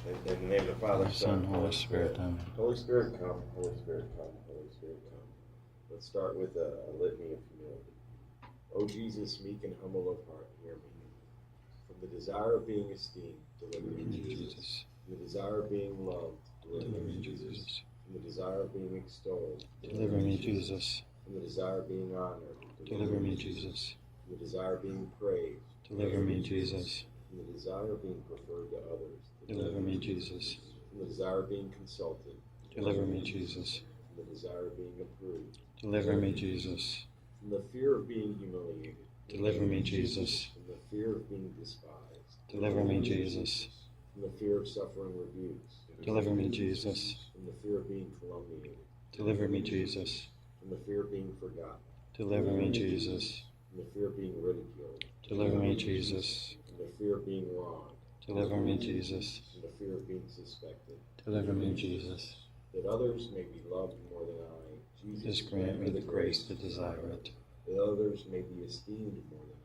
In the name of the Father, Son, Holy Spirit. Amen. Holy Spirit, come. Holy Spirit, come. Holy Spirit, come. Let's start with a litany of humility. O Jesus, meek and humble of heart, hear me. From the desire of being esteemed, deliver me, Jesus. From the desire of being loved, deliver me, Jesus. From the desire of being extolled, Deliver me, Jesus. From the desire of being honored, Deliver me, Jesus. From the desire of being praised, Deliver me, Jesus. From the desire of being preferred to others, Deliver me, Jesus. From the desire of being consulted, Deliver me, Jesus. From the desire of being approved, Deliver me, Jesus. from the fear of being humiliated, Deliver me, Jesus. from the fear of being despised, Deliver me, Jesus. from the fear of suffering rebukes, Deliver me, Jesus. from the fear of being calumniated, Deliver me, Jesus. from the fear of being forgotten, Deliver me, Jesus. from the fear of being ridiculed, Deliver me, Jesus. from the fear of being wronged, Deliver me, Jesus. from the fear of being suspected, Deliver me, Jesus. that others may be loved more than I. Jesus, grant me the grace to desire it. That others may be esteemed more than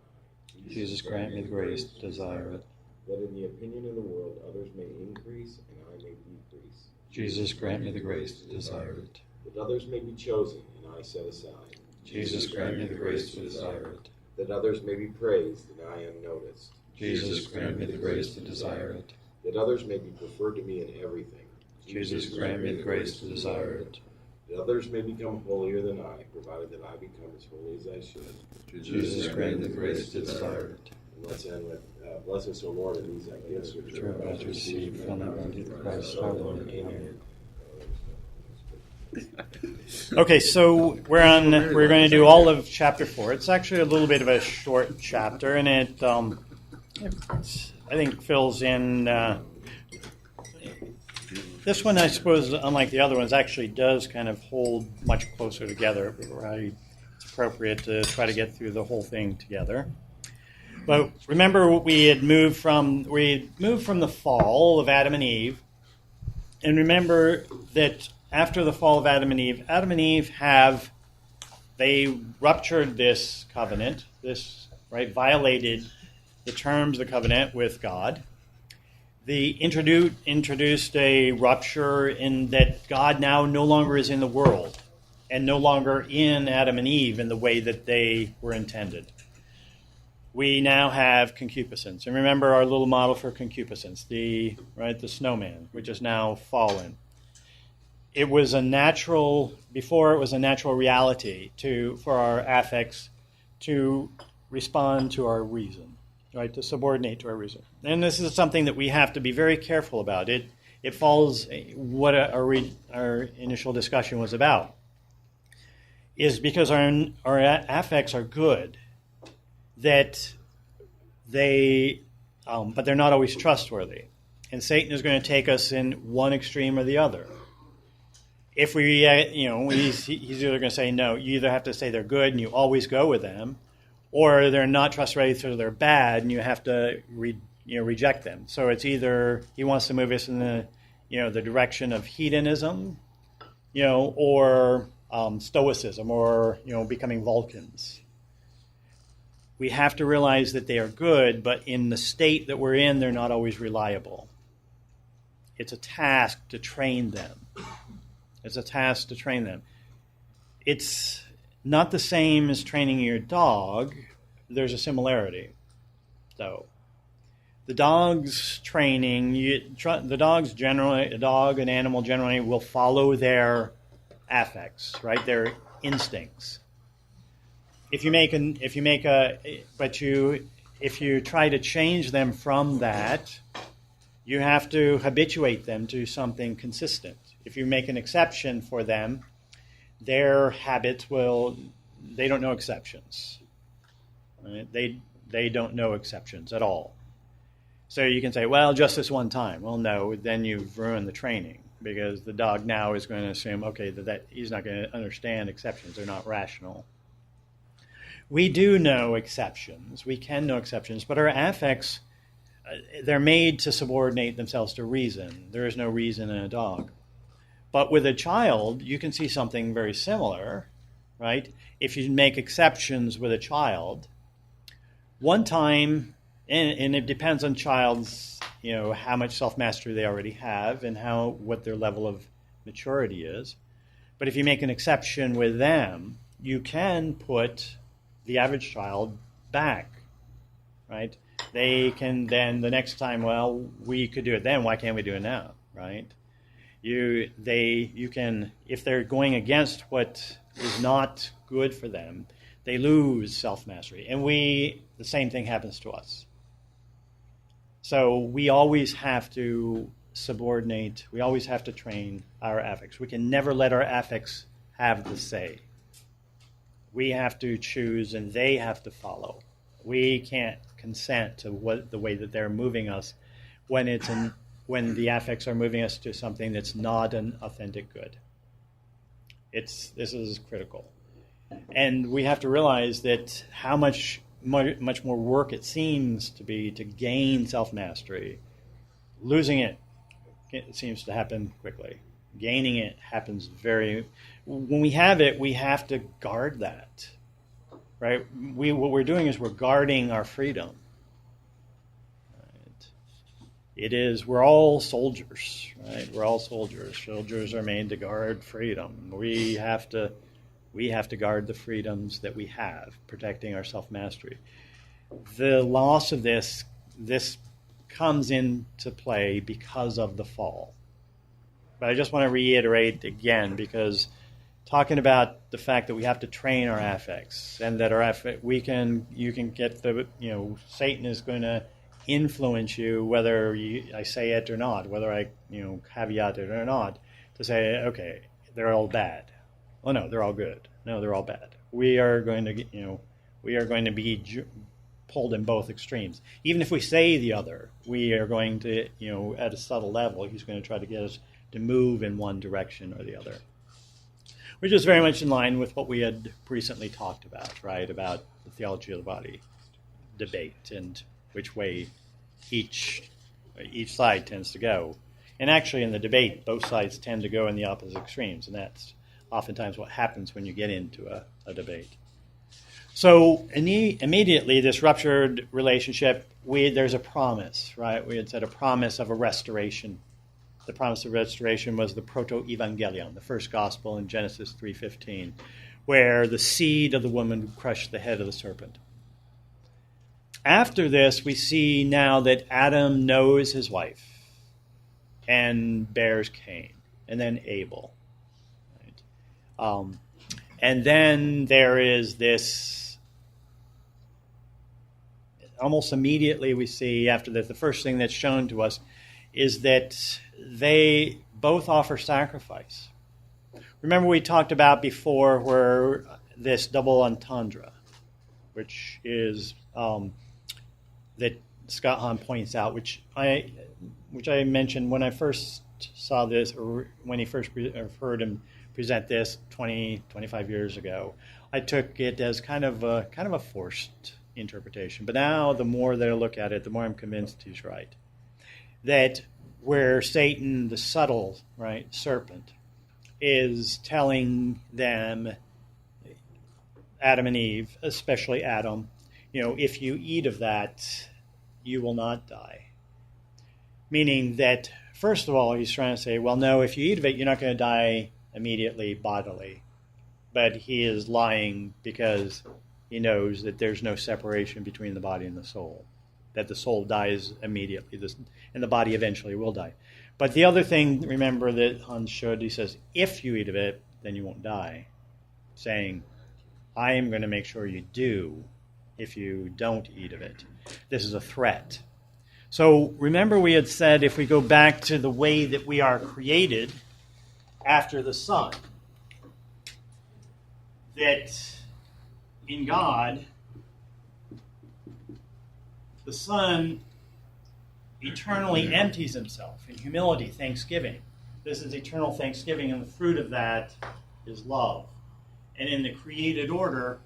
I. Jesus, grant me the grace to desire it. That in the opinion of the world others may increase and I may decrease. Jesus, grant me the grace to desire it. That others may be chosen and I set aside. Jesus, grant me the grace to desire it. That others may be praised and I am noticed. Jesus, grant me the grace to desire it. That others may be preferred to me in everything. Jesus, grant me the grace to desire it. That others may become holier than I, provided that I become as holy as I should. Jesus, grant me the grace to desire it. And let's end with, bless us, O Lord, in these thy gifts which Which are about to receive from the bounty of Christ our Lord. Amen. Okay, so we're going to do all of chapter 4. It's actually a little bit of a short chapter, and it I think fills in. This one, I suppose, unlike the other ones, actually does kind of hold much closer together. Right? It's appropriate to try to get through the whole thing together. But remember, we had moved from the fall of Adam and Eve, and remember that after the fall of Adam and Eve they ruptured this covenant, violated the terms of the covenant with God. They introduced a rupture in that God now no longer is in the world and no longer in Adam and Eve in the way that they were intended. We now have concupiscence. And remember our little model for concupiscence, the snowman, which is now fallen. Before it was a natural reality for our affects to respond to our reason, right? To subordinate to our reason. And this is something that we have to be very careful about. It falls what our initial discussion was about, is because our affects are good, that but they're not always trustworthy. And Satan is going to take us in one extreme or the other. If he's either going to say, no, you either have to say they're good and you always go with them, or they're not trustworthy so they're bad and you have to reject them. So it's either he wants to move us in the direction of hedonism, or stoicism, or becoming Vulcans. We have to realize that they are good, but in the state that we're in, they're not always reliable. It's a task to train them. It's not the same as training your dog. There's a similarity, though. The dog's training, a dog, an animal generally will follow their affects, right? Their instincts. If you try to change them from that, you have to habituate them to something consistent. If you make an exception for them, their habits they don't know exceptions. Right? They don't know exceptions at all. So you can say, well, just this one time. Well, no, then you've ruined the training, because the dog now is going to assume, okay, that he's not going to understand exceptions. They're not rational. We do know exceptions. We can know exceptions, but our affects, they're made to subordinate themselves to reason. There is no reason in a dog. But with a child, you can see something very similar, right? If you make exceptions with a child, one time And it depends on child's, how much self-mastery they already have and what their level of maturity is. But if you make an exception with them, you can put the average child back, right? They can then the next time, well, we could do it then, why can't we do it now, right? You can, if they're going against what is not good for them, they lose self-mastery. And the same thing happens to us. So we always have to subordinate, we always have to train our affects. We can never let our affects have the say. We have to choose and they have to follow. We can't consent to the way that they're moving us when the affects are moving us to something that's not an authentic good. This is critical. And we have to realize that how much more work it seems to be to gain self-mastery. Losing it seems to happen quickly. Gaining it happens when we have it, we have to guard that, right? What we're doing is we're guarding our freedom. Right? We're all soldiers, right? We're all soldiers. Soldiers are made to guard freedom. We have to guard the freedoms that we have, protecting our self-mastery. The loss of this comes into play because of the fall. But I just want to reiterate again, because talking about the fact that we have to train our affects, and that you can get Satan is going to influence you whether I say it or not, whether I caveat it or not, to say, okay, they're all bad. Oh no, they're all good. No, they're all bad. We are going to be pulled in both extremes. Even if we say the other, we are going to, at a subtle level, he's going to try to get us to move in one direction or the other. Which is very much in line with what we had recently talked about, right? About the theology of the body debate and which way each side tends to go. And actually in the debate, both sides tend to go in the opposite extremes, and that's oftentimes what happens when you get into a debate. So immediately, this ruptured relationship, there's a promise, right? We had said a promise of a restoration. The promise of restoration was the proto-evangelion, the first gospel in Genesis 3:15, where the seed of the woman would crush the head of the serpent. After this, we see now that Adam knows his wife and bears Cain, and then Abel. Right? And then there is this, almost immediately we see after that, the first thing that's shown to us is that they both offer sacrifice. Remember we talked about before where this double entendre, which is that Scott Hahn points out, which I mentioned when I first saw this, or when he first heard him present this 25 years ago. I took it as kind of a forced interpretation. But now, the more that I look at it, the more I'm convinced he's right. That where Satan, the subtle, right, serpent, is telling them, Adam and Eve, especially Adam, if you eat of that, you will not die. Meaning that, first of all, he's trying to say, well, no, if you eat of it, you're not going to die immediately bodily. But he is lying because he knows that there's no separation between the body and the soul, that the soul dies immediately, and the body eventually will die. But the other thing, remember, that Hans showed, he says, if you eat of it, then you won't die, saying, I am going to make sure you do if you don't eat of it. This is a threat. So remember we had said, if we go back to the way that we are created after the Son, that in God, the Son eternally empties himself in humility, thanksgiving. This is eternal thanksgiving, and the fruit of that is love. And in the created order,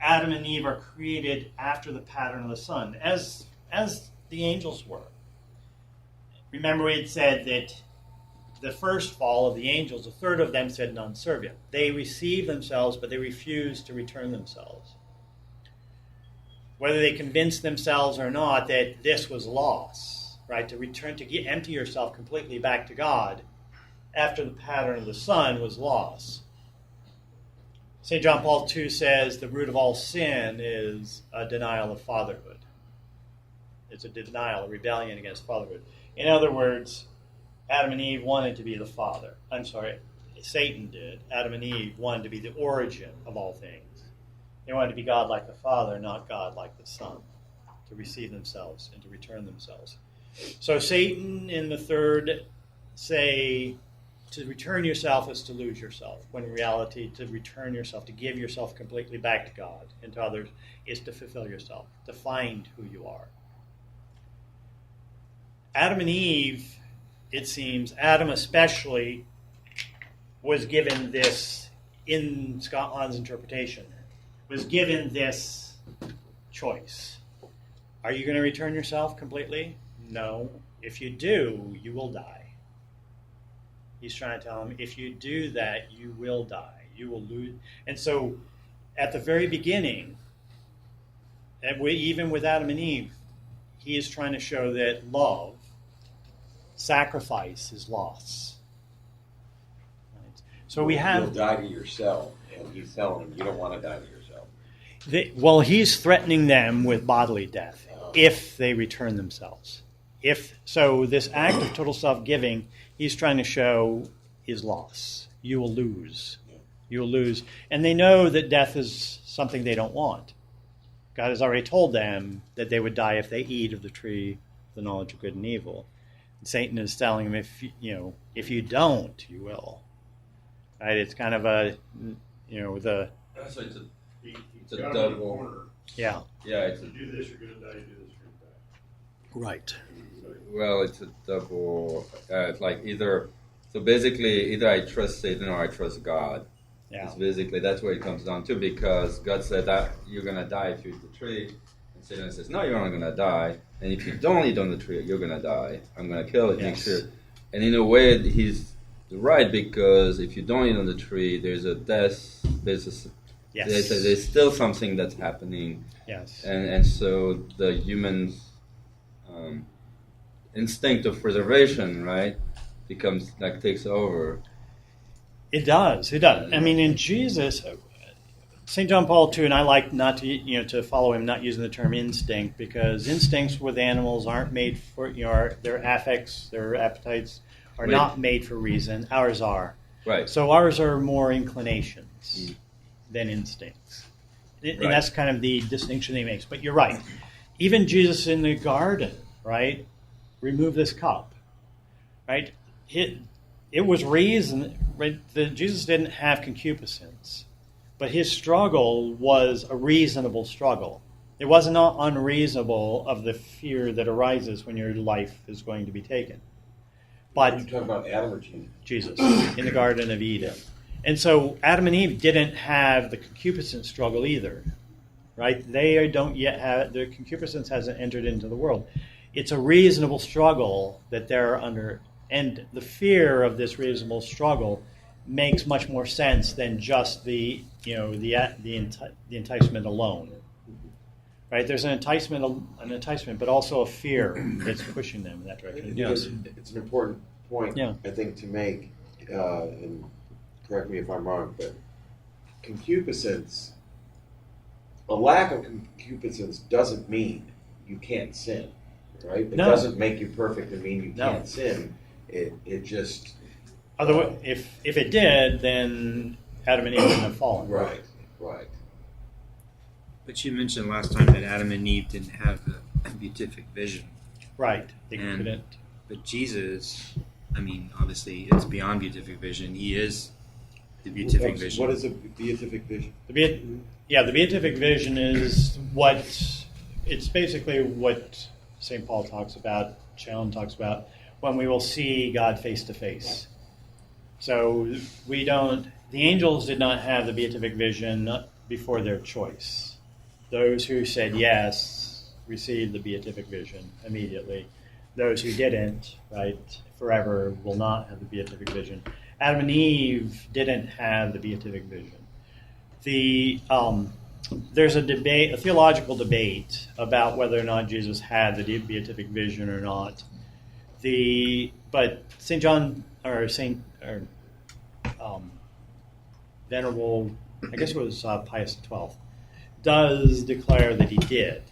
Adam and Eve are created after the pattern of the Son, as the angels were. Remember we had said that the first fall of the angels, a third of them said non serviam. They received themselves, but they refused to return themselves. whether they convinced themselves or not that this was loss, right? To return, empty yourself completely back to God after the pattern of the Son was loss. St. John Paul II says the root of all sin is a denial of fatherhood. It's a denial, a rebellion against fatherhood. In other words, Adam and Eve wanted to be the father. I'm sorry, Satan did. Adam and Eve wanted to be the origin of all things. They wanted to be God like the Father, not God like the Son, to receive themselves and to return themselves. So Satan in the third say to return yourself is to lose yourself, when in reality to return yourself, to give yourself completely back to God and to others, is to fulfill yourself, to find who you are. Adam and Eve, it seems, Adam especially, was given this, in Scott Hahn's interpretation, was given this choice. Are you going to return yourself completely? No. If you do, you will die. He's trying to tell him, if you do that, you will die. You will lose. And so, at the very beginning, even with Adam and Eve, he is trying to show that love, sacrifice is loss. Right? So we have... You'll die to yourself, and he's telling them, you don't want to die to yourself. He's threatening them with bodily death if they return themselves. So this act of total self-giving, he's trying to show, is loss. You will lose. You will lose. And they know that death is something they don't want. God has already told them that they would die if they eat of the tree of the knowledge of good and evil. And Satan is telling them, if you don't, you will. Right? It's kind of a, So it's a double. Yeah. Yeah, it's you do this, you're going to die. You do this, you're going to die. Right. Well, it's a double. Like either I trust Satan or I trust God. Yeah. It's basically that's what it comes down to, because God said that you're gonna die if you eat the tree, and Satan says no, you're not gonna die, and if you don't eat on the tree, you're gonna die. I'm gonna kill it. Yes. Make sure. And in a way, he's right, because if you don't eat on the tree, there's a death. Yes. There's still something that's happening. Yes. And so the human instinct of preservation, right, takes over. It does. I mean, in Jesus, St. John Paul II, and I like not to, to follow him, not using the term instinct, because instincts with animals aren't made for, their affects, their appetites are not made for reason. Ours are. Right. So ours are more inclinations than instincts. And that's kind of the distinction he makes. But you're right. Even Jesus in the garden, right, remove this cup, right? It was reason, right? Jesus didn't have concupiscence, but his struggle was a reasonable struggle. It was not unreasonable of the fear that arises when your life is going to be taken. But Are you talking about Adam or Jesus? Jesus in the Garden of Eden. And so Adam and Eve didn't have the concupiscence struggle either, right? They don't yet have, their concupiscence hasn't entered into the world. It's a reasonable struggle that they're under, and the fear of this reasonable struggle makes much more sense than just the enticement alone, right? There's an enticement, but also a fear that's pushing them in that direction. Yes, It's an important point, Yeah. I think, to make, and correct me if I'm wrong, but concupiscence, a lack of concupiscence doesn't mean you can't sin, right? It No. doesn't make you perfect and mean you No. can't sin. It just... Otherwise, if it did, then Adam and Eve wouldn't have fallen. Right. But you mentioned last time that Adam and Eve didn't have a beatific vision. Right. They And- couldn't. But Jesus, I mean, obviously it's beyond beatific vision. He is the beatific vision. What is a beatific vision? The beatific vision is it's basically what St. Paul talks about, Chalon talks about, when we will see God face to face. So the angels did not have the beatific vision before their choice. Those who said yes received the beatific vision immediately. Those who didn't, right, forever will not have the beatific vision. Adam and Eve didn't have the beatific vision. there's a debate, a theological debate about whether or not Jesus had the beatific vision or not. But St. John or Venerable, I guess it was Pius XII, does declare that he did.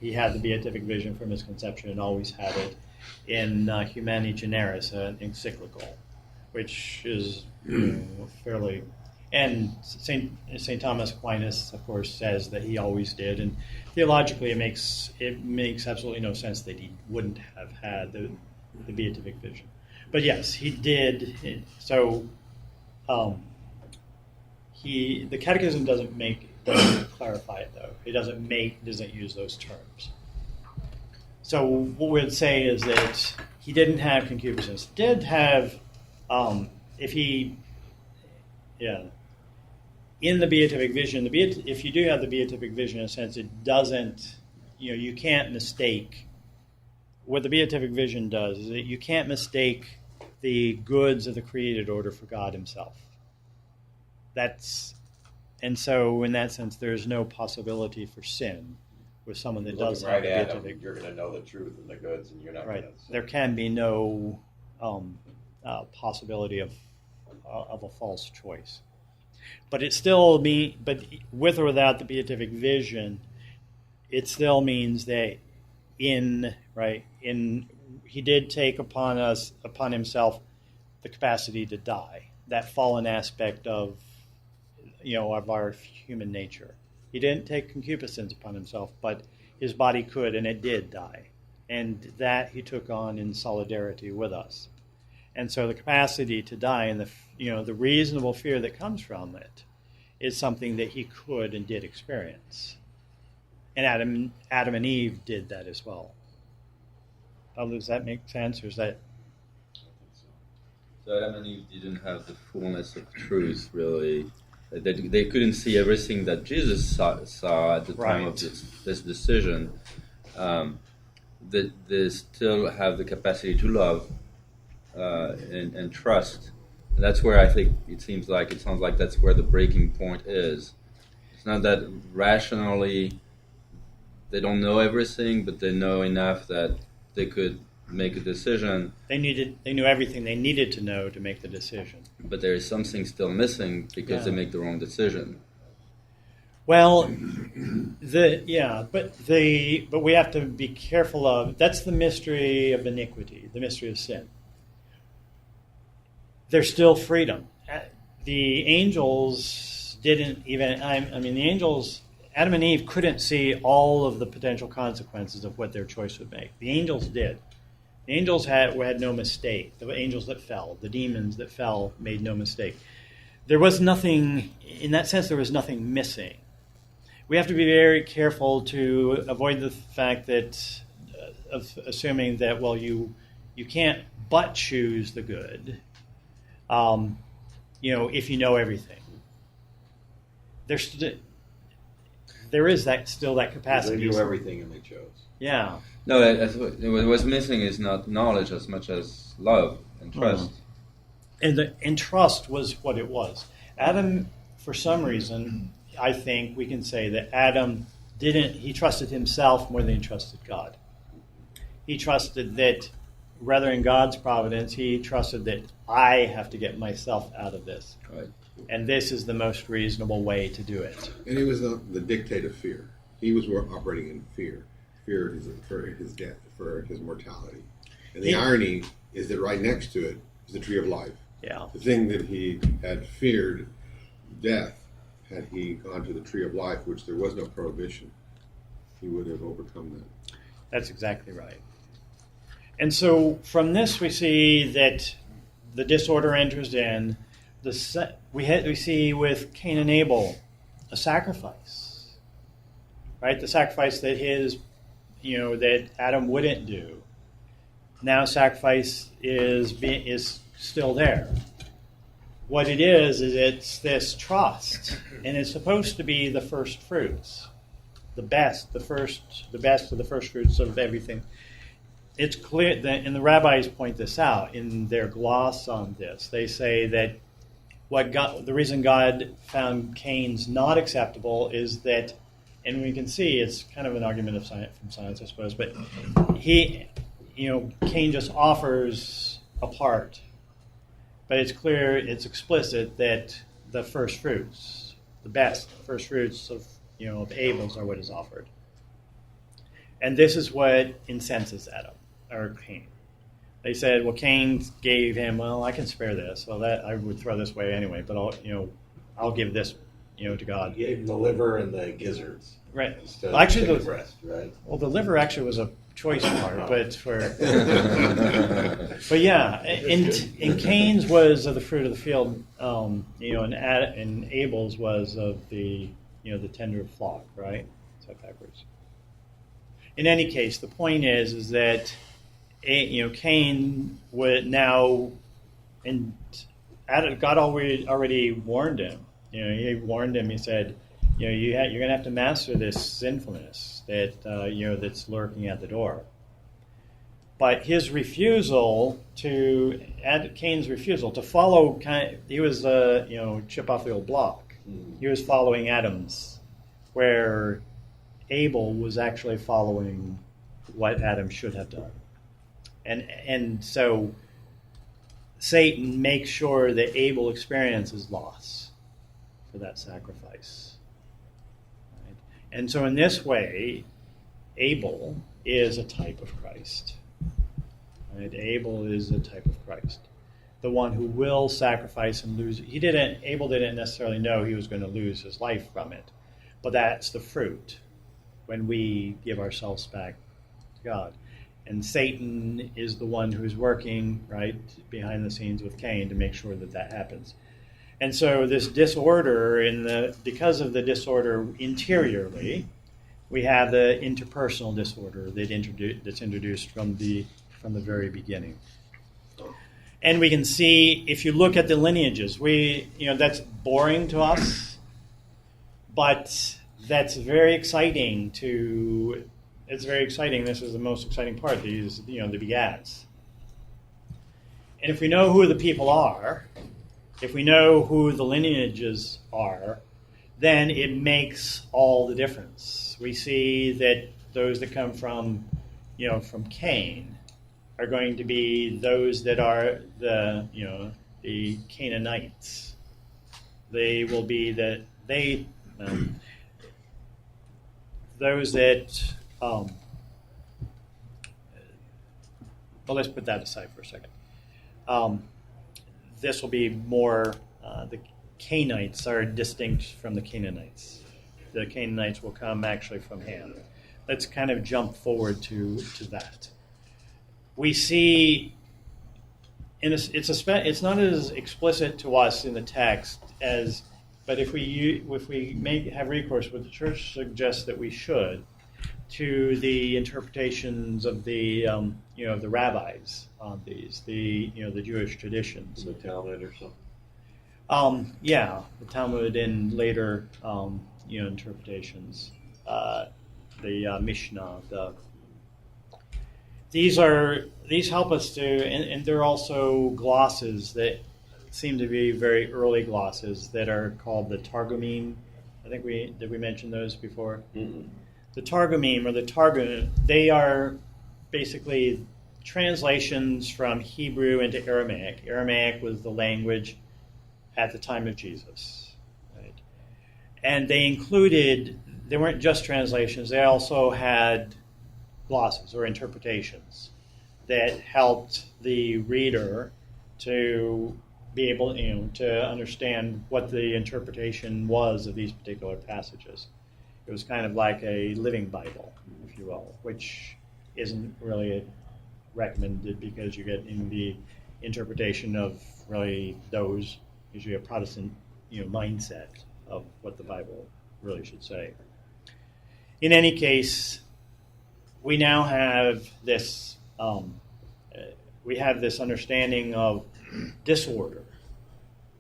He had the beatific vision from his conception and always had it in Humani Generis, an encyclical, which is fairly. And St. Thomas Aquinas, of course, says that he always did. And theologically, it makes absolutely no sense that he wouldn't have had the beatific vision. But yes, he did. So the Catechism doesn't clarify it, though. It doesn't use those terms. So what we'd say is that he didn't have concupiscence. Did have, in the beatific vision, if you do have the beatific vision, in a sense, it doesn't, you can't mistake. What the beatific vision does is that you can't mistake the goods of the created order for God himself. And so in that sense, there's no possibility for sin with someone that does have the beatific. You're going to know the truth and the goods, and you're not going to. There can be no possibility of a false choice. But it still but with or without the beatific vision, it still means that he did take upon himself the capacity to die, that fallen aspect of our human nature. He didn't take concupiscence upon himself, but his body could, and it did die, and that he took on in solidarity with us. And so the capacity to die and the reasonable fear that comes from it is something that he could and did experience. And Adam and Eve did that as well. Does that make sense, or is that? So Adam and Eve didn't have the fullness of truth, really. They couldn't see everything that Jesus saw at the time of this decision. That they still have the capacity to love and trust. And that's where I think it sounds like that's where the breaking point is. It's not that rationally they don't know everything, but they know enough that they could make a decision. They knew everything they needed to know to make the decision. But there is something still missing because they make the wrong decision. Well, but we have to be careful of. That's the mystery of iniquity, the mystery of sin. There's still freedom. The angels didn't even. The angels, Adam and Eve couldn't see all of the potential consequences of what their choice would make. The angels did. The angels had no mistake. The angels that fell, the demons that fell, made no mistake. There was nothing, in that sense, there was nothing missing. We have to be very careful to avoid the fact that, of assuming that, well, you can't but choose the good, if you know everything. There is still that capacity. They knew everything and they chose. Yeah. No, what was missing is not knowledge as much as love and trust. And trust was what it was. Adam, for some reason, I think we can say that Adam he trusted himself more than he trusted God. He trusted that, rather in God's providence, he trusted that I have to get myself out of this. Right. And this is the most reasonable way to do it. And it was the dictate of fear. He was operating in fear. Fear for his death, for his mortality. And the irony is that right next to it is the tree of life. Yeah. The thing that he had feared, death, had he gone to the tree of life, which there was no prohibition, he would have overcome that. That's exactly right. And so from this we see that the disorder enters in. We see with Cain and Abel a sacrifice, right? The sacrifice that that Adam wouldn't do. Now sacrifice is still there. What it is it's this trust, and it's supposed to be the first fruits, the best of the first fruits of everything. It's clear that, and the rabbis point this out in their gloss on this. They say that the reason God found Cain's not acceptable is that, and we can see it's kind of an argument of science, from science, I suppose, but Cain just offers a part, but it's clear, it's explicit that the first fruits, the best first fruits of Abel's are what is offered, and this is what incenses Cain. They said, well, Cain gave him, well, I can spare this. Well, that I would throw this away anyway, but I'll give this, to God. He gave him the liver and the gizzards. Right. Instead Well, actually, of the breast, right? Well, the liver actually was a choice part, but but yeah, and Cain's was of the fruit of the field, and Abel's was of the the tender flock, right? Is that backwards? In any case, the point is that Cain would now, and God already warned him. He warned him. He said, you're going to have to master this sinfulness that that's lurking at the door. But his refusal Cain's refusal to follow, he was chip off the old block. He was following Adam's, where Abel was actually following what Adam should have done. And so Satan makes sure that Abel experiences loss for that sacrifice. Right? And so in this way, Abel is a type of Christ. Right? Abel is a type of Christ. The one who will sacrifice and lose. Abel didn't necessarily know he was going to lose his life from it. But that's the fruit when we give ourselves back to God. And Satan is the one who's working right behind the scenes with Cain to make sure that happens. And so this disorder because of the disorder interiorly, we have the interpersonal disorder that's introduced from the very beginning. And we can see, if you look at the lineages, that's boring to us, but that's very exciting It's very exciting. This is the most exciting part. These, the begats. And if we know who the people are, if we know who the lineages are, then it makes all the difference. We see that those that come from Cain are going to be those that are the Canaanites. They will be those that. Well, let's put that aside for a second. This will be more, the Canaanites are distinct from the Canaanites. The Canaanites will come actually from Ham. Let's kind of jump forward to that. We see, it's not as explicit to us in the text but if we have recourse, what the church suggests that we should, to the interpretations of the the rabbis on these, the Jewish traditions, The Talmud or something. The Talmud and later interpretations, the Mishnah. These help us to, and they're also glosses that seem to be very early glosses that are called the Targumim. I think did we mention those before? Mm-hmm. The Targumim, or the Targum, they are basically translations from Hebrew into Aramaic. Aramaic was the language at the time of Jesus. Right? And they weren't just translations, they also had glosses or interpretations that helped the reader to be able to understand what the interpretation was of these particular passages. It was kind of like a living Bible, if you will, which isn't really recommended because you get in the interpretation of really those, usually a Protestant mindset of what the Bible really should say. In any case, we now have this understanding of disorder,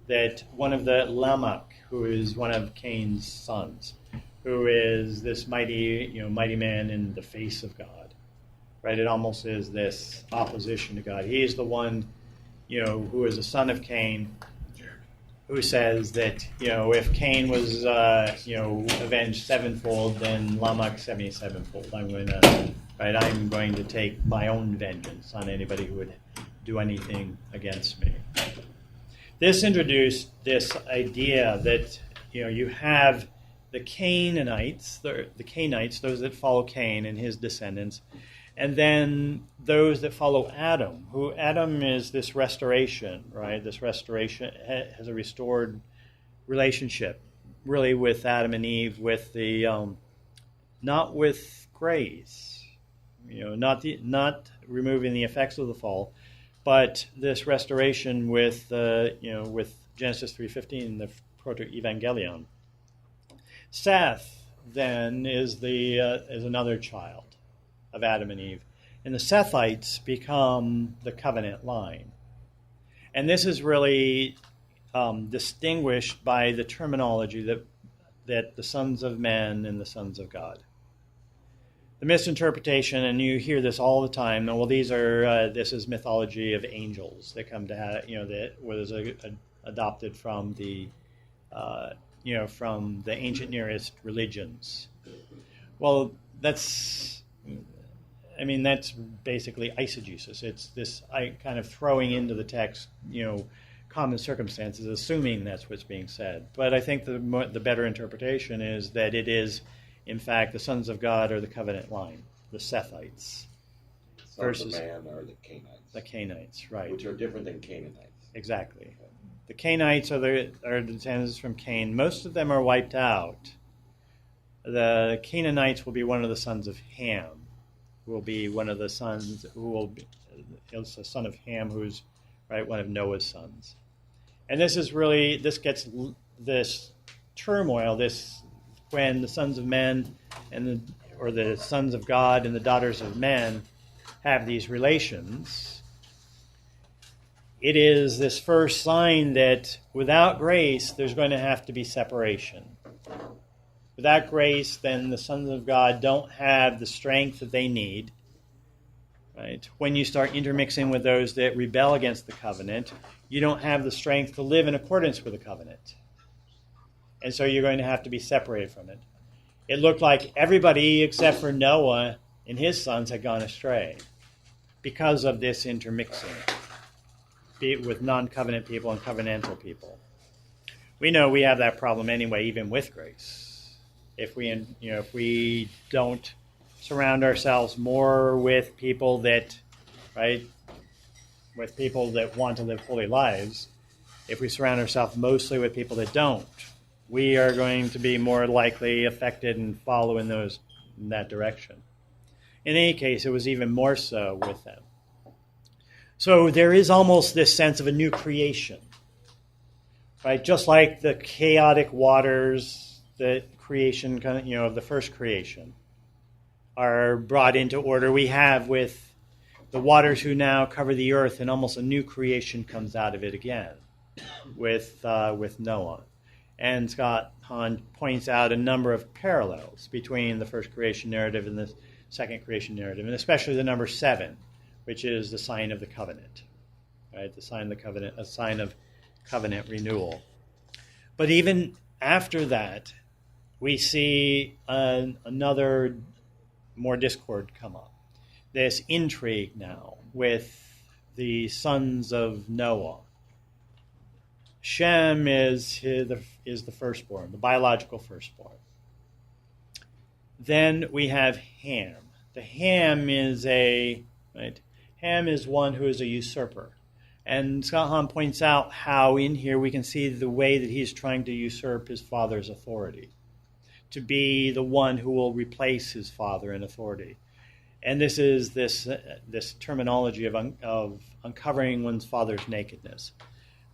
that one of the Lamech, who is one of Cain's sons, who is this mighty man in the face of God, right? It almost is this opposition to God. He is the one, who is a son of Cain. who says that, if Cain was, avenged sevenfold, then Lamech 77-fold. I'm going to take my own vengeance on anybody who would do anything against me. This introduced this idea that, you have the Canaanites, those that follow Cain and his descendants, and then those that follow Adam, who Adam is this restoration, right? This restoration has a restored relationship, really, with Adam and Eve, with the not with grace, not removing the effects of the fall, but this restoration with with Genesis 3:15, the proto-evangelion. Seth then is another child of Adam and Eve, and the Sethites become the covenant line. And this is really distinguished by the terminology that the sons of men and the sons of God. The misinterpretation, and you hear this all the time, this is mythology of angels that come to have, that was adopted from the ancient Near East religions. Well, that's basically eisegesis. It's this kind of throwing into the text, common circumstances, assuming that's what's being said. But I think the better interpretation is that it is, in fact, the sons of God are the covenant line, the Sethites. Sons of man are the Canaanites. The Canaanites, right. Which are different than Canaanites. Exactly. The Canaanites are descendants from Cain. Most of them are wiped out. The Canaanites will be one of the sons of Ham, who will be one of the sons it's a son of Ham, who's one of Noah's sons. And this gets this turmoil, when the sons of men or the sons of God and the daughters of men have these relations. It is this first sign that without grace, there's going to have to be separation. Without grace, then the sons of God don't have the strength that they need. Right? When you start intermixing with those that rebel against the covenant, you don't have the strength to live in accordance with the covenant. And so you're going to have to be separated from it. It looked like everybody except for Noah and his sons had gone astray because of this intermixing, be it with non-covenant people and covenantal people. We know we have that problem anyway, even with grace. If we don't surround ourselves more with people that want to live holy lives, if we surround ourselves mostly with people that don't, we are going to be more likely affected and follow in that direction. In any case, it was even more so with them. So there is almost this sense of a new creation, right? Just like the chaotic waters, the creation, of the first creation, are brought into order. We have with the waters who now cover the earth, and almost a new creation comes out of it again with Noah. And Scott Hahn points out a number of parallels between the first creation narrative and the second creation narrative, and especially the number 7, which is the sign of the covenant, right? The sign of the covenant, a sign of covenant renewal. But even after that, we see another more discord come up. This intrigue now with the sons of Noah. Shem is the firstborn, the biological firstborn. Then we have Ham. The Ham is Ham is one who is a usurper. And Scott Hahn points out how in here we can see the way that he's trying to usurp his father's authority, to be the one who will replace his father in authority. And this is this terminology of uncovering one's father's nakedness.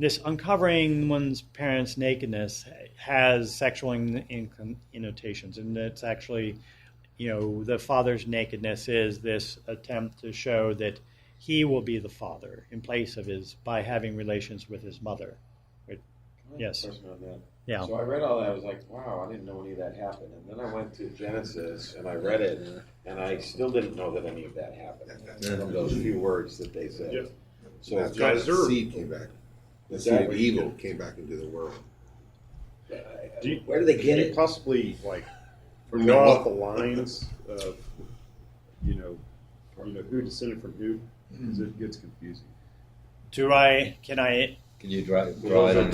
This uncovering one's parents' nakedness has sexual innotations, and it's actually, the father's nakedness is this attempt to show that he will be the father in place of by having relations with his mother. Yes. Yeah. So I read all that. I was like, wow, I didn't know any of that happened. And then I went to Genesis and I read it, and I still didn't know that any of that happened. From those few words that they said. Yep. So That's why the seed came back. The seed of evil came back into the world. Where do they get Can you it? possibly draw out the lines of who descended from who? Because it gets confusing. Can I? Can you draw it on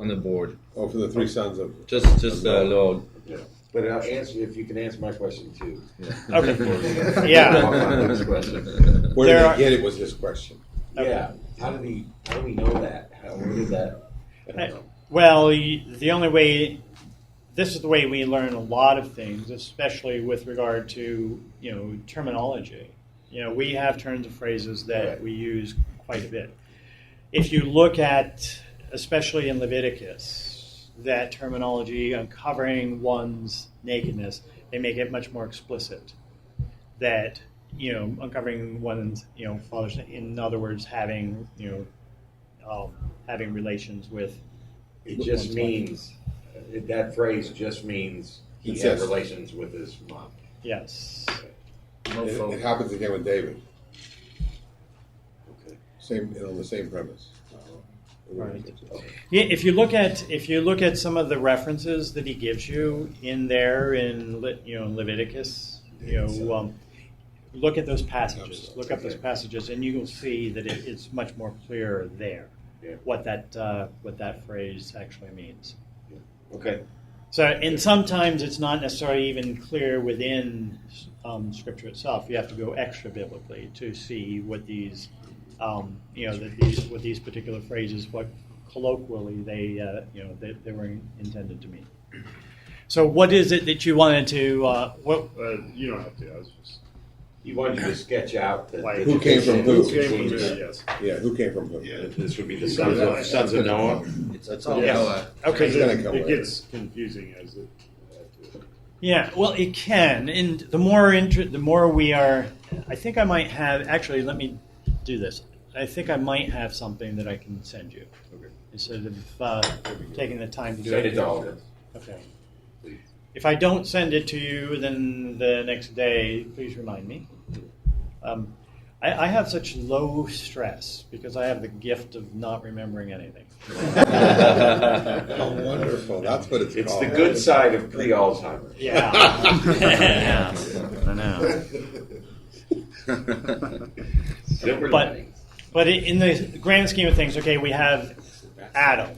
the board? Oh, for the three sons of. Just a little. But I'll answer if you can answer my question too. Okay. Yeah. Next question. Where did they get it was his question. Yeah. How do we know that? Where did that? I don't know. Well, the only way, this is the way we learn a lot of things, especially with regard to, terminology. We have terms and phrases that we use quite a bit. If you look at, especially in Leviticus, that terminology uncovering one's nakedness, they make it much more explicit. That, uncovering one's, father's, in other words, having, having relations with. It just means, that phrase just means he had relations with his mom. Yes. It happens again with David. Okay. On the same premise. Right. Yeah, if you look at some of the references that he gives you in there in Leviticus, look at those passages. Look up those passages, and you will see that it's much more clear there what that phrase actually means. Okay. So, and sometimes it's not necessarily even clear within Scripture itself. You have to go extra biblically to see what these, what these particular phrases, what colloquially they were intended to mean. So, what is it that you wanted to? You don't have to. I was just. You wanted to sketch out who came from who? Who came from who? Yes. Yeah, who came from who? Yeah, this would be the sons of Noah. It's all Yes. Noah. Okay. It gets confusing as it. Yeah, well, it can, and the more we are, I think I might have. Actually, let me do this. I think I might have something that I can send you instead of taking the time to do Send it. it to all of us. Okay. If I don't send it to you, then the next day, please remind me. I have such low stress because I have the gift of not remembering anything. Oh, wonderful. That's what it's It's called. the good side of pre-Alzheimer's. Yeah. Yeah. I know. Silver But- linings. But in the grand scheme of things, okay, we have Adam,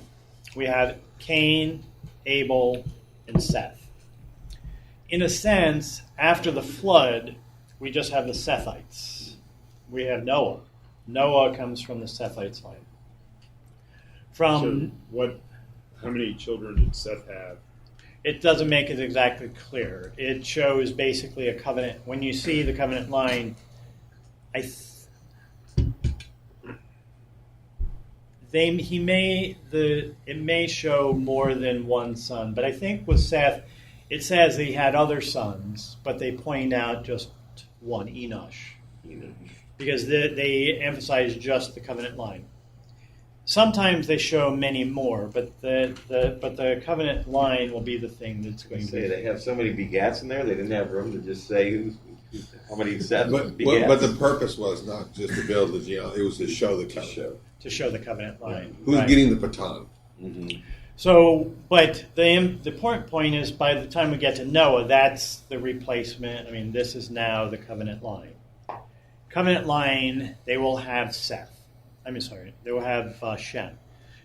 we have Cain, Abel, and Seth. In a sense, after the flood, we just have the Sethites. We have Noah. Noah comes from the Sethites line. So how many children did Seth have? It doesn't make it exactly clear. It shows basically a covenant. When you see the covenant line, it may show more than one son, but I think with Seth, it says he had other sons, but they point out just one, Enosh, because they emphasize just the covenant line. Sometimes they show many more, but the covenant line will be the thing that's going to be. They have so many begats in there, they didn't have room to just say how many Seths But begats. the purpose was not just to build the genealogy; it was to show the covenant. To show the covenant line. Who's Right. getting the baton? Mm-hmm. So, but the important point is, by the time we get to Noah, that's the replacement. I mean, this is now the covenant line. Covenant line, they will have Seth. They will have Shem.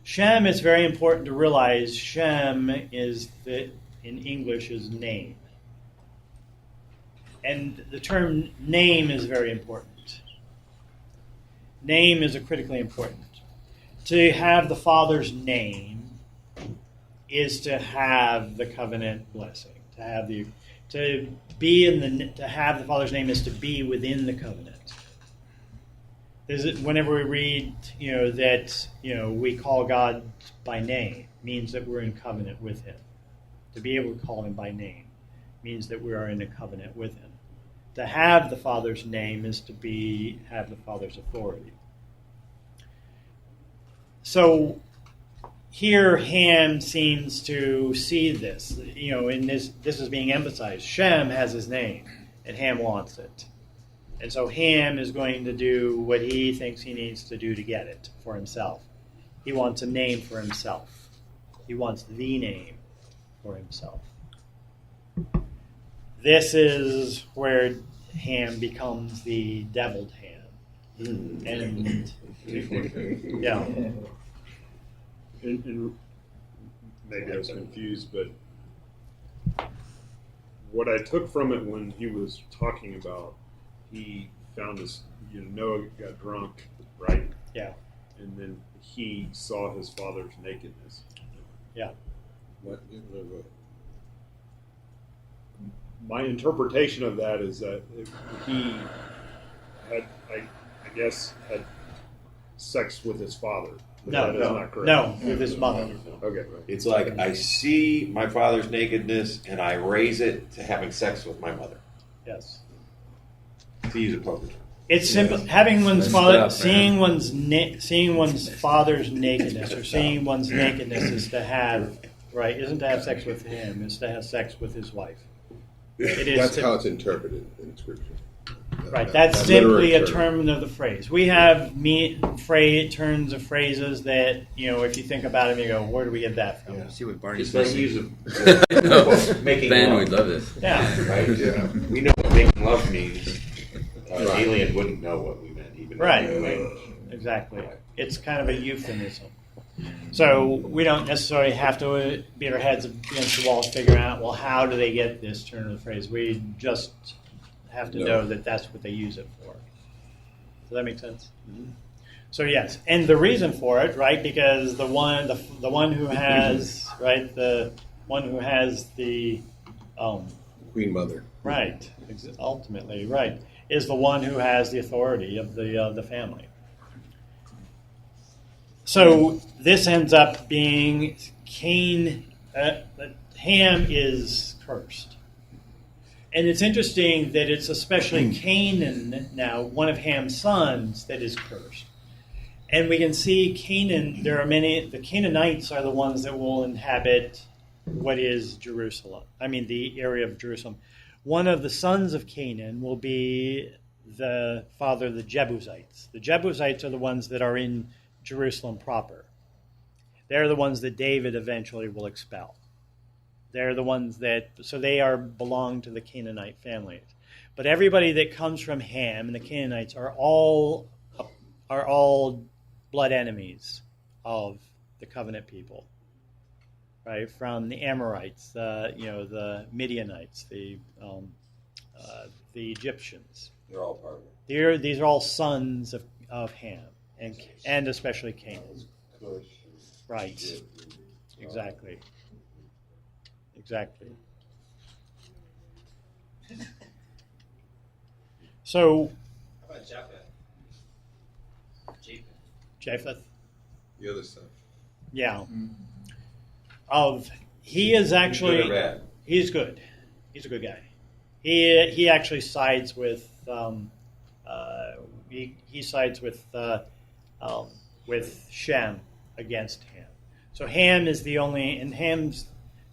Shem is very important to realize. Shem is in English is name. And the term name is very important. Name is critically important. To have the Father's name is to have the covenant blessing. To have the Father's name is to be within the covenant. Whenever we read, that we call God by name, means that we're in covenant with Him. To be able to call Him by name means that we are in a covenant with Him. To have the Father's name is to have the Father's authority. So here Ham seems to see this, in this is being emphasized. Shem has his name, and Ham wants it. And so Ham is going to do what he thinks he needs to do to get it for himself. He wants a name for himself. He wants the name for himself. This is where Ham becomes the deviled Ham. And yeah. And maybe I was confused, but what I took from it when he was talking about he found his, Noah got drunk, right? Yeah. And then he saw his father's nakedness. Yeah. My interpretation of that is that he had, I guess, had sex with his father. But that is not correct. No, with his mother. Okay. It's like I see my father's nakedness and I raise it to having sex with my mother. Yes. To use a poker term. It's simple. Having one's Good father, stuff, seeing one's father's nakedness, or seeing one's nakedness, is to have isn't to have sex with him. It's to have sex with his wife. It is That's how it's interpreted in Scripture. Right. That That's simply a literary term of the phrase. We have terms of phrases that if you think about them, you go, where do we get that from? See what Barney's Just like missing. use making Ben love. would love this. Yeah. Right? Yeah. We know what making love means. An alien wouldn't know what we meant, even Right. in the language. Exactly. It's kind of a euphemism. So we don't necessarily have to beat our heads against the wall to figure out, well, how do they get this turn of the phrase? We just have to know that that's what they use it for. Does that make sense? Mm-hmm. So yes, and the reason for it, right? Because the one who has the one who has the Queen Mother. right, ultimately right, is the one who has the authority of the family. So this ends up being Cain. Ham is cursed. And it's interesting that it's especially Canaan now, one of Ham's sons, that is cursed. And we can see Canaan, the Canaanites are the ones that will inhabit what is Jerusalem. I mean, the area of Jerusalem. One of the sons of Canaan will be the father of the Jebusites. The Jebusites are the ones that are in Jerusalem proper. They're the ones that David eventually will expel. They're the ones so they belong to the Canaanite families. But everybody that comes from Ham and the Canaanites are all blood enemies of the covenant people, right? From the Amorites, the Midianites, the Egyptians. They're all part of it. These are all sons of Ham and especially Canaan. Cush, Right. Egypt, Exactly. Exactly. So, How about Japheth? Japheth, The other side. yeah. He is actually Good or bad? he's good. He's a good guy. He actually sides with he sides with Shem against Ham. So Ham is the only, and Ham's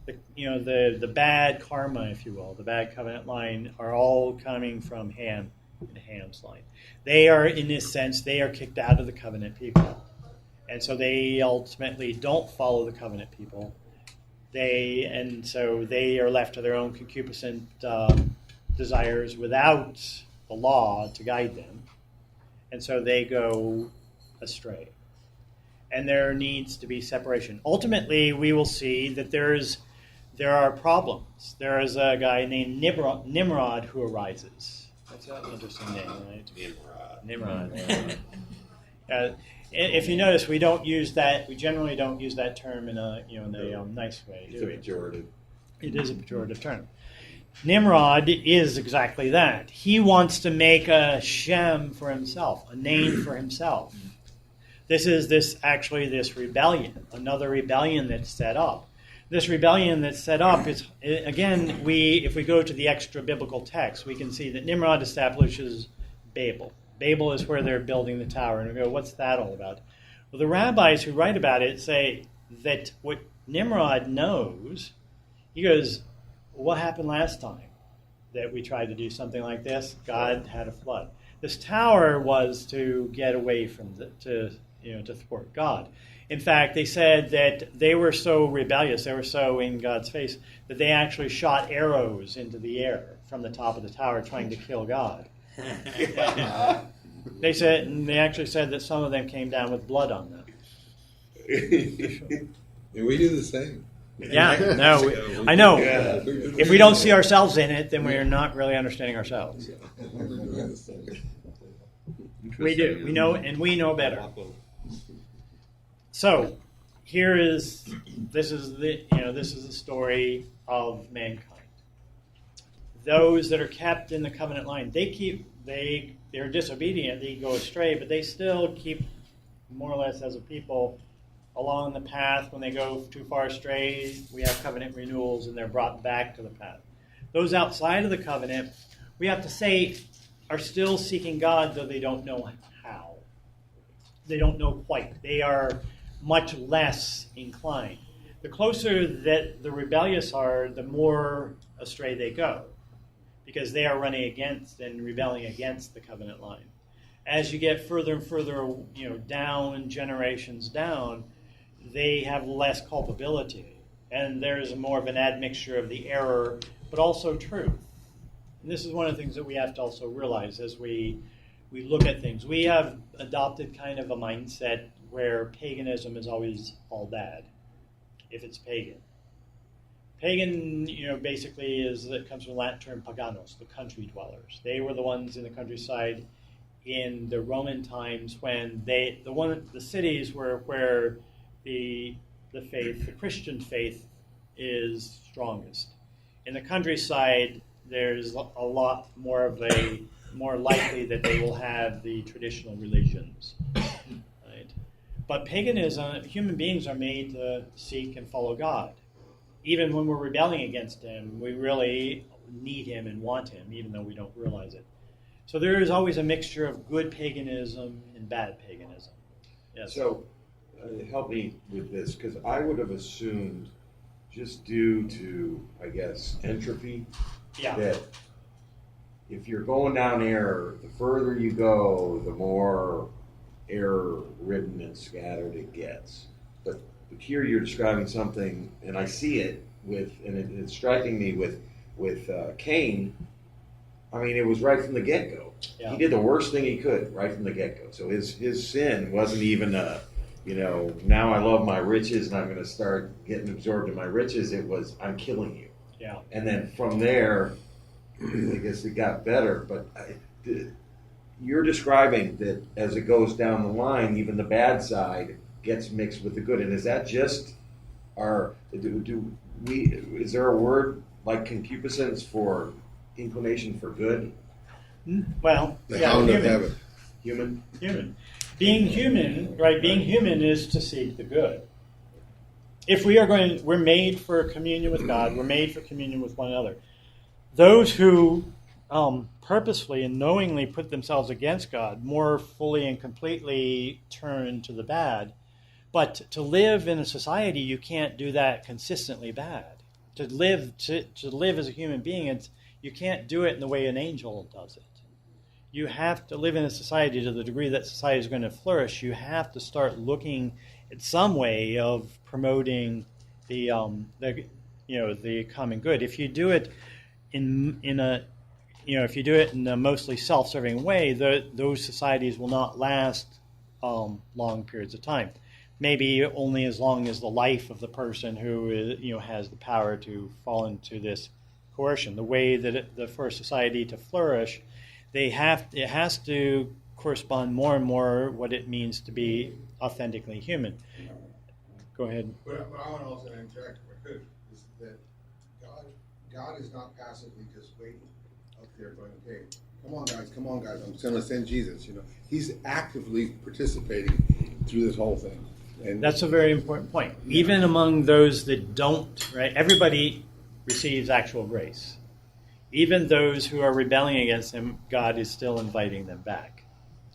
the bad karma, if you will, the bad covenant line are all coming from Ham and Ham's line. They are, in this sense, they are kicked out of the covenant people. And so they ultimately don't follow the covenant people. So they are left to their own concupiscent desires without the law to guide them. And so they go astray. And there needs to be separation. Ultimately, we will see that there are problems. There is a guy named Nimrod who arises. That's an interesting name, right? Nimrod. If you notice, we don't use that. We generally don't use that term in a nice way. It's a pejorative. It is a pejorative term. Nimrod is exactly that. He wants to make a Shem for himself, a name for himself. This is this rebellion, another rebellion that's set up. This rebellion that's set up is, again, if we go to the extra biblical text, we can see that Nimrod establishes Babel. Babel is where they're building the tower. And we go, what's that all about? Well, the rabbis who write about it say that what Nimrod knows, he goes, what happened last time that we tried to do something like this? God had a flood. This tower was to get away from to thwart God. In fact, they said that they were so rebellious, they were so in God's face, that they actually shot arrows into the air from the top of the tower trying to kill God. They actually said that some of them came down with blood on them. And we do the same. Yeah, no, I know. If we don't see ourselves in it, then we're not really understanding ourselves. We do. We know, and we know better. So, this is the story of mankind. Those that are kept in the covenant line, they're disobedient, they go astray, but they still keep more or less as a people along the path. When they go too far astray, we have covenant renewals and they're brought back to the path. Those outside of the covenant, we have to say, are still seeking God, though they don't know how. They don't know quite. They are much less inclined. The closer that the rebellious are, the more astray they go, because they are running against and rebelling against the covenant line. As you get further and further, down, generations down, they have less culpability, and there's more of an admixture of the error, but also truth. And this is one of the things that we have to also realize as we look at things. We have adopted kind of a mindset where paganism is always all bad, if it's pagan. Pagan, basically it comes from the Latin term paganos, the country dwellers. They were the ones in the countryside in the Roman times when the cities were where the faith, the Christian faith, is strongest. In the countryside, there's a lot more likely that they will have the traditional religions. Right? But paganism, human beings are made to seek and follow God. Even when we're rebelling against Him, we really need Him and want Him, even though we don't realize it. So there is always a mixture of good paganism and bad paganism. Yes. So help me with this, because I would have assumed, just due to, I guess, entropy, that if you're going down error, the further you go, the more error-ridden and scattered it gets. But here you're describing something, and I see it it's striking me with Cain. I mean, it was right from the get-go. Yeah. He did the worst thing he could right from the get-go. So his sin wasn't even now I love my riches and I'm going to start getting absorbed in my riches. It was, I'm killing you. Yeah. And then from there, I guess it got better. But you're describing that as it goes down the line, even the bad side gets mixed with the good. And is that just is there a word like concupiscence for inclination for good? Well, the hound of heaven. Human. Being human, right? Being human is to seek the good. If we're made for communion with God. We're made for communion with one another. Those who purposefully and knowingly put themselves against God more fully and completely turn to the bad. But to live in a society, you can't do that consistently bad. To live as a human being, you can't do it in the way an angel does it. You have to live in a society to the degree that society is going to flourish. You have to start looking at some way of promoting the common good. If you do it in a mostly self-serving way, those societies will not last long periods of time. Maybe only as long as the life of the person who has the power to fall into this coercion. The way that for a society to flourish, it has to correspond more and more what it means to be authentically human. Go ahead. But I want to also interject, if I could, is that God is not passively just waiting up there going, okay, come on guys, I'm going to send Jesus. He's actively participating through this whole thing. And that's a very important point. Even among those that don't, right? Everybody receives actual grace. Even those who are rebelling against Him, God is still inviting them back.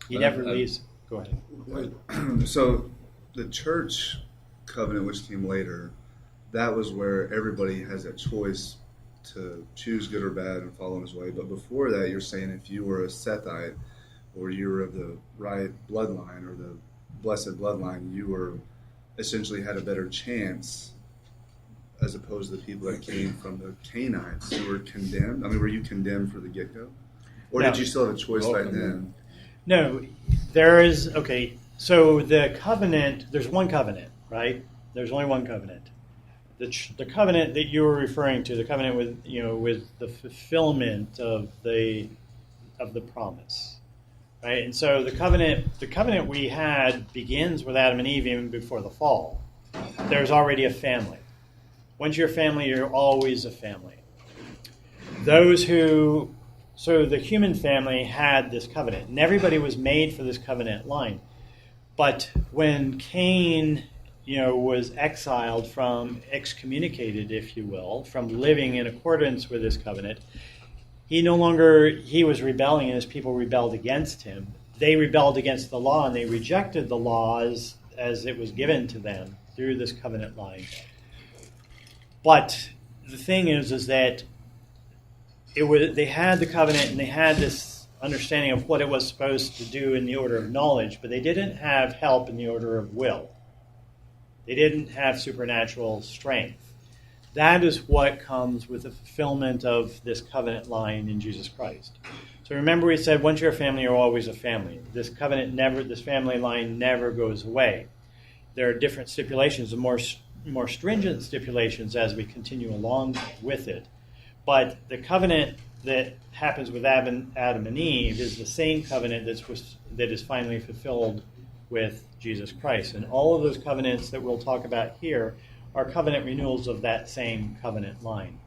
He never leaves. Go ahead. So the church covenant, which came later, that was where everybody has that choice to choose good or bad and follow His way. But before that, you're saying if you were a Sethite or you were of the right bloodline or the blessed bloodline, you were essentially had a better chance as opposed to the people that came from the Canaanites who were condemned. I mean, were you condemned for the get-go? Or No. did you still have a choice back then? No, there is, okay, so the covenant, there's one covenant, right? There's only one covenant. The covenant that you were referring to, the covenant with the fulfillment of the promise, right? And so the covenant we had begins with Adam and Eve even before the fall. There's already a family. Once you're a family, you're always a family. So the human family had this covenant, and everybody was made for this covenant line. But when Cain, was excommunicated, if you will, from living in accordance with this covenant, he was rebelling, and his people rebelled against him. They rebelled against the law, and they rejected the law as it was given to them through this covenant line. But the thing is that they had the covenant, and they had this understanding of what it was supposed to do in the order of knowledge, but they didn't have help in the order of will. They didn't have supernatural strength. That is what comes with the fulfillment of this covenant line in Jesus Christ. So remember, we said once you're a family, you're always a family. This family line never goes away. There are different stipulations, and more stringent stipulations as we continue along with it. But the covenant that happens with Adam and Eve is the same covenant that is finally fulfilled with Jesus Christ. And all of those covenants that we'll talk about here are covenant renewals of that same covenant line.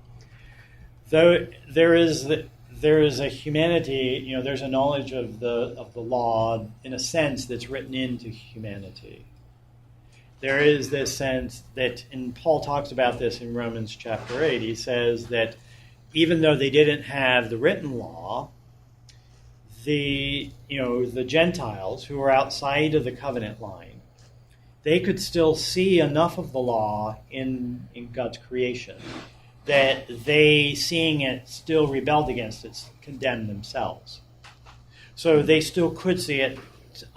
Though there is a humanity, there's a knowledge of the law in a sense that's written into humanity. There is this sense that, and Paul talks about this in Romans chapter 8, he says that even though they didn't have the written law, the Gentiles who were outside of the covenant line, they could still see enough of the law in God's creation that they, seeing it, still rebelled against it, condemned themselves. So they still could see it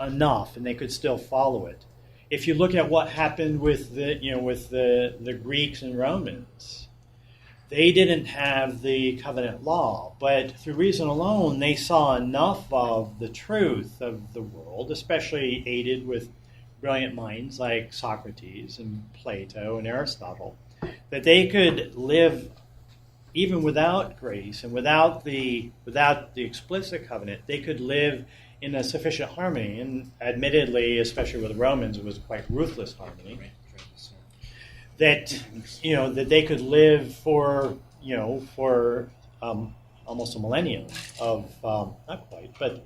enough, and they could still follow it. If you look at what happened with the Greeks and Romans, they didn't have the covenant law, but through reason alone, they saw enough of the truth of the world, especially aided with brilliant minds like Socrates and Plato and Aristotle, that they could live even without grace and without the explicit covenant. They could live in a sufficient harmony, and admittedly, especially with the Romans, it was quite ruthless harmony. That they could live for almost a millennium of not quite, but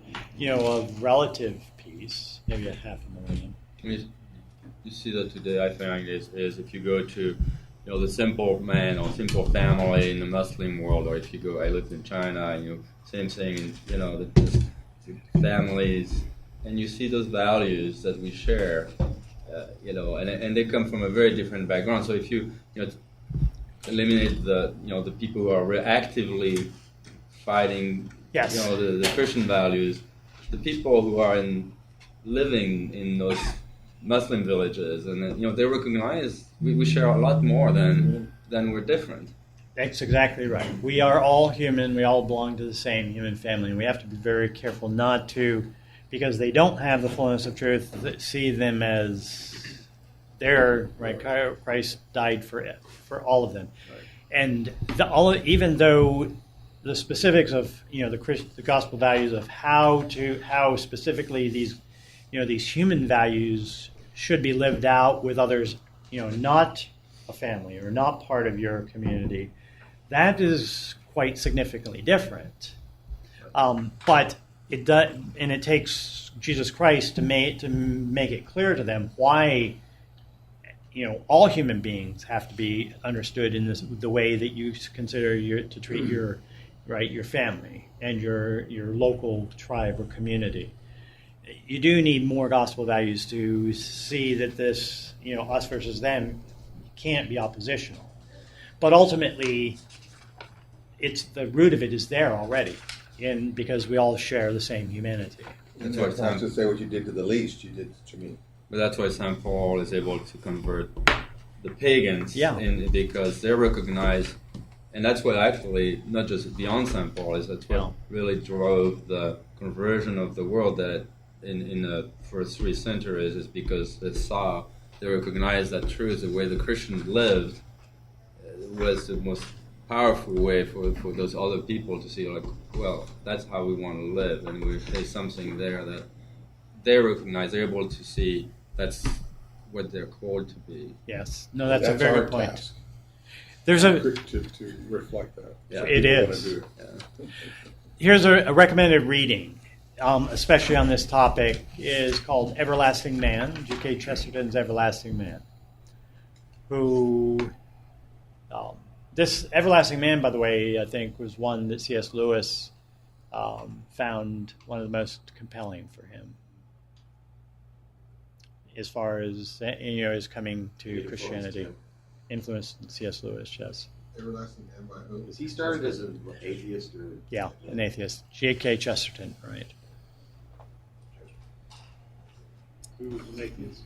of relative peace, maybe a half a millennium. You see that today. I find is if you go to the simple man or simple family in the Muslim world, or if you go, I lived in China, same thing, the families, and you see those values that we share. And they come from a very different background. So if you eliminate the people who are actively fighting, yes, the Christian values, the people who are living in those Muslim villages, and they recognize we share a lot more than we're different. That's exactly right. We are all human. We all belong to the same human family, and we have to be very careful not to, because they don't have the fullness of truth, see them as their right. Christ died for all of them, right. And even though the specifics of the gospel values of how specifically these human values should be lived out with others, not a family or not part of your community, that is quite significantly different. But it does, and it takes Jesus Christ to make it clear to them why all human beings have to be understood in the way that you consider to treat your family and your local tribe or community. You do need more gospel values to see that this us versus them can't be oppositional, but ultimately the root of it is there already, because we all share the same humanity. That's why it's not to say what you did to the least, you did to me. But that's why St. Paul is able to convert the pagans, because they recognize, and that's what actually, not just beyond St. Paul, is that's what really drove the conversion of the world that in the first 3 centuries, is because they recognized that truth, the way the Christians lived was the most powerful way for those other people to see, like, well, that's how we want to live, and there's something there that they recognize, they're able to see that's what they're called to be. Yes. No, that's a very good point. Task. There's to reflect that. Yeah. It is. Here's a recommended reading, especially on this topic, is called Everlasting Man, G.K. Chesterton's Everlasting Man, who... this Everlasting Man, by the way, I think was one that C.S. Lewis found one of the most compelling for him, as far as his coming to Christianity. Influenced C.S. Lewis, yes. Everlasting Man by who? Was he started as an atheist or? Yeah, an atheist. G.K. Chesterton, right? Who was an atheist?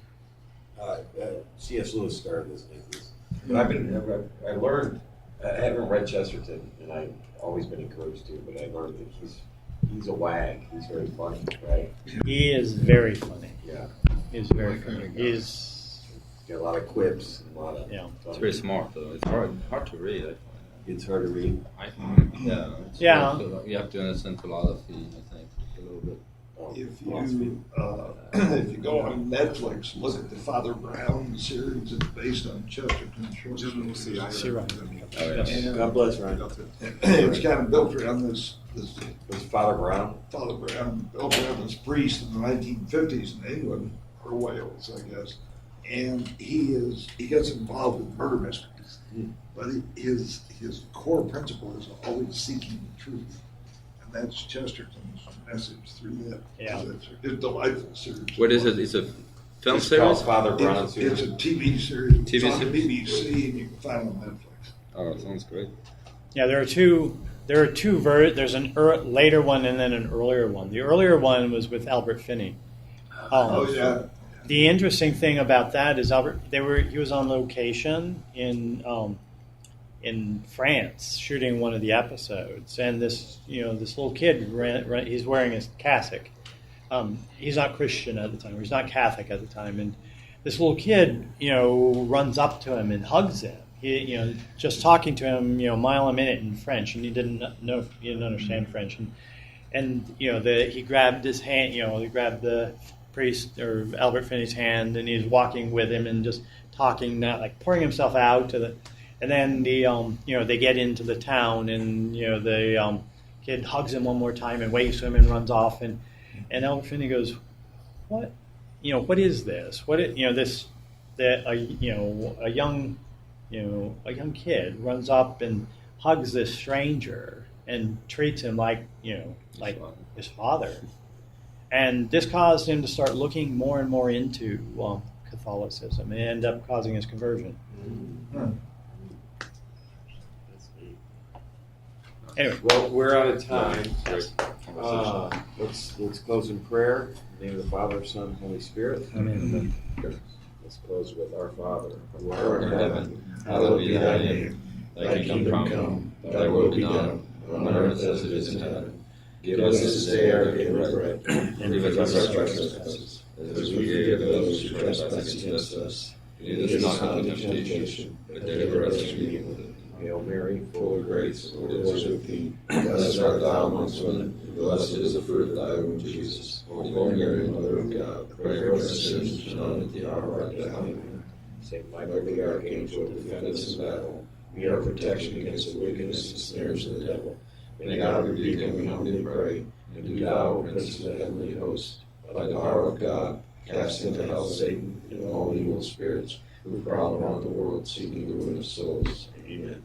C.S. Lewis started as an atheist. But I learned. I haven't read Chesterton, and I've always been encouraged to. But I learned that he's a wag. He's very funny, right? He is very funny. Yeah. He's very funny. He's got a lot of quips and a lot of. It's very smart, though. It's hard to read. I find. It's hard to read. I find. Yeah. Yeah. You have to understand philosophy, I think, a little bit. If you go on Netflix, look at the Father Brown series. It's based on Chesterton's short stories. right. God bless Ryan. It's kind of built around this Was Father Brown? Father Brown built around this priest in the 1950s in England or Wales, I guess, and he gets involved with murder mysteries, but his core principle is always seeking the truth, and that's Chesterton's message through that. Yeah. It's a delightful series. What is it? It's a film It's series? called Father Brown It's series. a TV series. TV It's on series? BBC, and you can find it on Netflix. Oh, sounds great. Yeah, there are two. There's an later one and then an earlier one. The earlier one was with Albert Finney. Yeah. The interesting thing about that is he was on location in France shooting one of the episodes, and this little kid he's wearing his cassock. He's not Christian at the time, or he's not Catholic at the time, and this little kid runs up to him and hugs him. He just talking to him a mile a minute in French, and he didn't understand French, and he grabbed his hand, he grabbed the priest or Albert Finney's hand, and he's walking with him and just talking, not like pouring himself out to the. And then they get into the town, and the kid hugs him one more time and waves to him and runs off, and Albert Finney goes, "What? What is this? A young kid runs up and hugs this stranger and treats him like his father." And this caused him to start looking more and more into Catholicism, and end up causing his conversion. Anyway, Well, we're out of time. Great conversation. Let's close in prayer. In the name of the Father, Son, Holy Spirit. Amen. Let's close with our Father, who Art art in in heaven. heaven, hallowed be thy name. Thy kingdom come, thy will be done, on earth as it is in heaven. Give us this day our daily bread, and forgive us our trespasses, as we forgive those who trespass against us. Lead us not into temptation, but deliver us from evil. Hail Mary, Full of grace, the Lord is with thee. Blessed art thou amongst women, and blessed is the fruit of thy womb, Jesus. Holy Mary, Mother of God, pray for us sinners, now and at the hour of our death. Amen. Saint Michael Michael the Archangel, defend us in battle. Be our protection against the wickedness and snares of the devil. May God rebuke him, we humbly pray. And do thou, Prince of the heavenly host, by the power of God, cast into hell Satan and all evil spirits who prowl around the world seeking the ruin of souls. Amen.